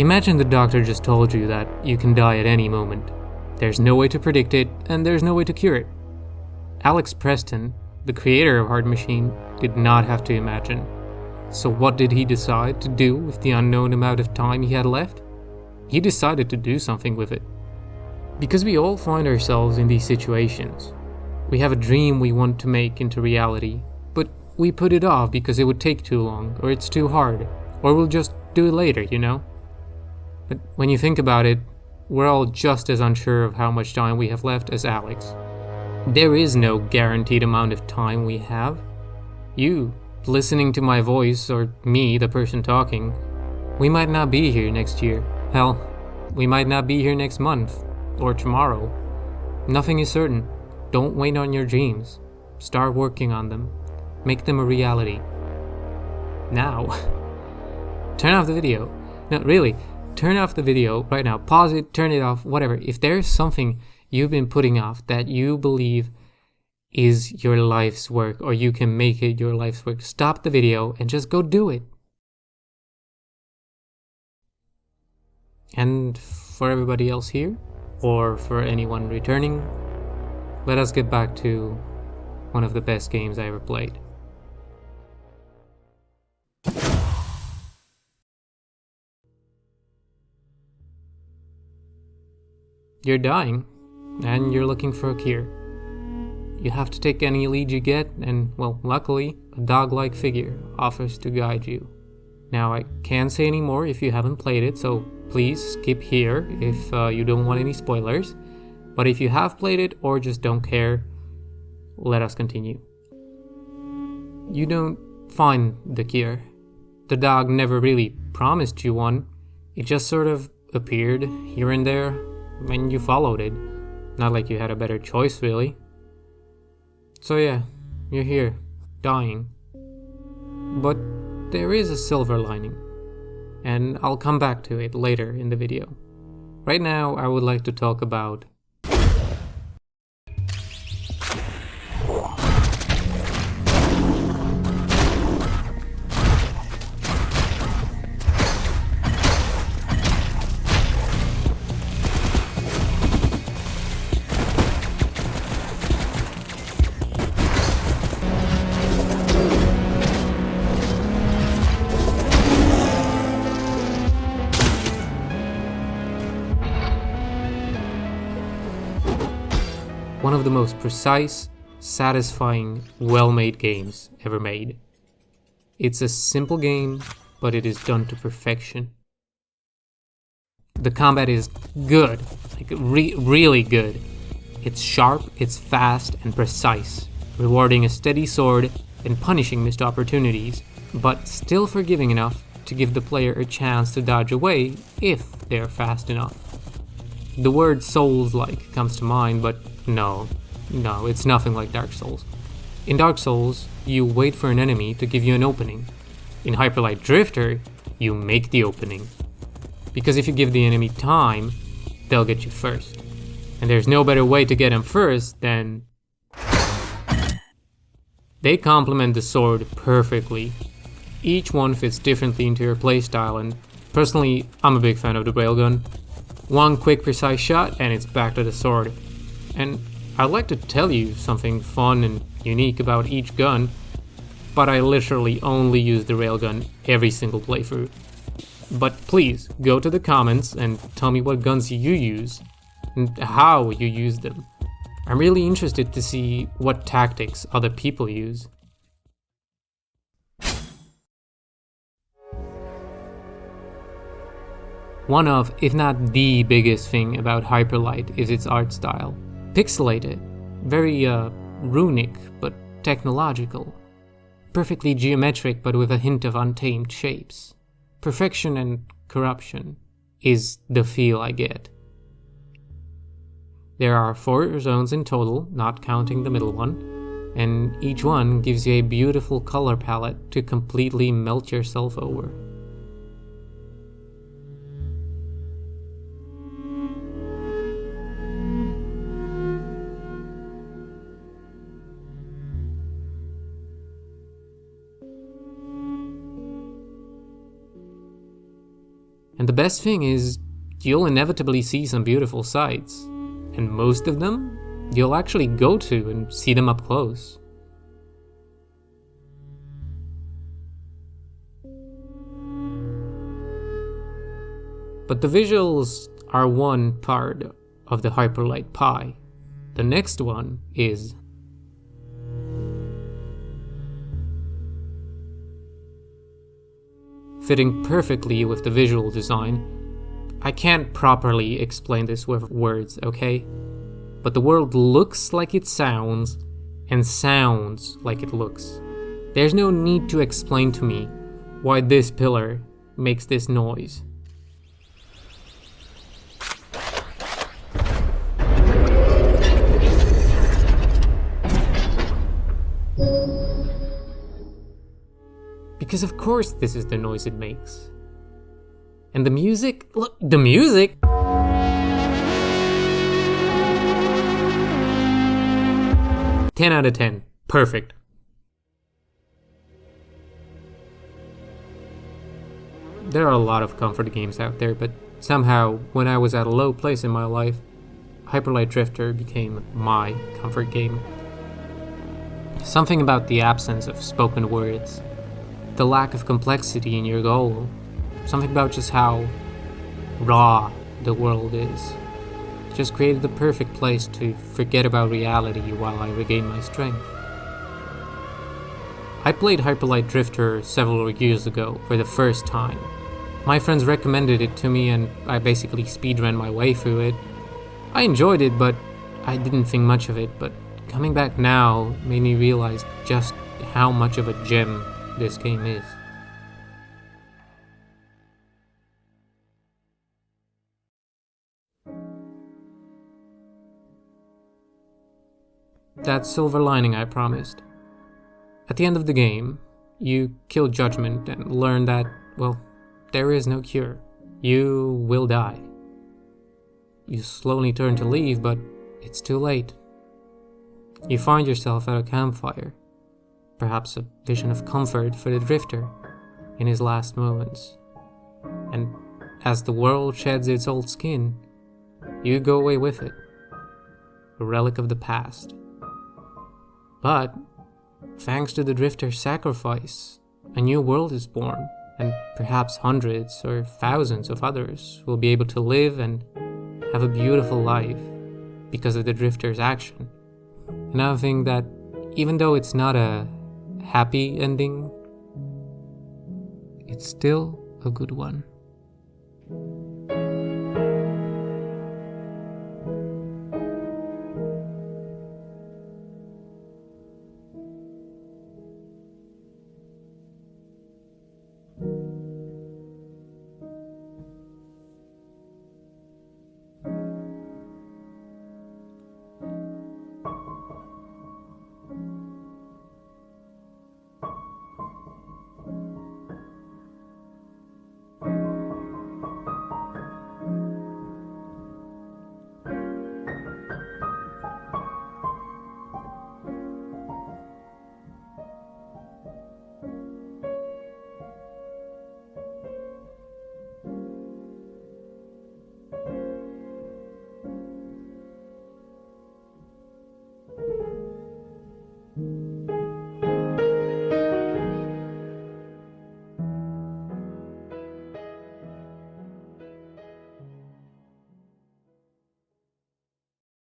Imagine the doctor just told you that you can die at any moment. There's no way to predict it, and there's no way to cure it. Alex Preston, the creator of Hard Machine, did not have to imagine. So what did he decide to do with the unknown amount of time he had left? He decided to do something with it. Because we all find ourselves in these situations. We have a dream we want to make into reality, but we put it off because it would take too long, or it's too hard, or we'll just do it later, you know? But when you think about it, we're all just as unsure of how much time we have left as Alex. There is no guaranteed amount of time we have. You, listening to my voice, or me, the person talking, we might not be here next year. Hell, we might not be here next month, or tomorrow. Nothing is certain. Don't wait on your dreams. Start working on them. Make them a reality. Now. Turn off the video. No, really, turn off the video right now. Pause it, turn it off, whatever. If there's something you've been putting off that you believe is your life's work, or you can make it your life's work, stop the video and just go do it. And for everybody else here, or for anyone returning, let us get back to one of the best games I ever played. You're dying, and you're looking for a cure. You have to take any lead you get, and, well, luckily, a dog-like figure offers to guide you. Now, I can't say any more if you haven't played it, so please skip here if you don't want any spoilers. But if you have played it or just don't care, let us continue. You don't find the cure. The dog never really promised you one. It just sort of appeared here and there, and you followed it. Not like you had a better choice, really. So yeah, you're here, dying. But there is a silver lining, and I'll come back to it later in the video. Right now, I would like to talk about one of the most precise, satisfying, well-made games ever made. It's a simple game, but it is done to perfection. The combat is good, like really good. It's sharp, it's fast, and precise, rewarding a steady sword and punishing missed opportunities, but still forgiving enough to give the player a chance to dodge away if they're fast enough. The word Souls-like comes to mind, but no, it's nothing like Dark Souls. In Dark Souls, you wait for an enemy to give you an opening. In Hyper Light Drifter, you make the opening. Because if you give the enemy time, they'll get you first. And there's no better way to get them first than... They complement the sword perfectly. Each one fits differently into your playstyle, and personally, I'm a big fan of the railgun. One quick precise shot and it's back to the sword. And I'd like to tell you something fun and unique about each gun, but I literally only use the railgun every single playthrough. But please, go to the comments and tell me what guns you use, and how you use them. I'm really interested to see what tactics other people use. One of, if not the biggest thing about Hyper Light is its art style. Pixelated, very runic but technological. Perfectly geometric but with a hint of untamed shapes. Perfection and corruption is the feel I get. There are 4 zones in total, not counting the middle one, and each one gives you a beautiful color palette to completely melt yourself over. And the best thing is, you'll inevitably see some beautiful sights, and most of them, you'll actually go to and see them up close. But the visuals are one part of the hyperlight pie. The next one is fitting perfectly with the visual design. I can't properly explain this with words, okay? But the world looks like it sounds, and sounds like it looks. There's no need to explain to me why this pillar makes this noise. Because of course this is the noise it makes. And the music? Look, the music! 10 out of 10. Perfect. There are a lot of comfort games out there, but somehow, when I was at a low place in my life, Hyperlight Drifter became my comfort game. Something about the absence of spoken words, the lack of complexity in your goal, something about just how raw the world is, just created the perfect place to forget about reality while I regain my strength. I played Hyperlight Drifter several years ago for the first time. My friends recommended it to me and I basically speedran my way through it. I enjoyed it, but I didn't think much of it, but coming back now made me realize just how much of a gem this game is. That silver lining I promised. At the end of the game, you kill Judgment and learn that, well, there is no cure. You will die. You slowly turn to leave, but it's too late. You find yourself at a campfire, perhaps a vision of comfort for the Drifter in his last moments. And as the world sheds its old skin, you go away with it, a relic of the past. But, thanks to the Drifter's sacrifice, a new world is born, and perhaps hundreds or thousands of others will be able to live and have a beautiful life because of the Drifter's action. And I think that even though it's not a happy ending, it's still a good one.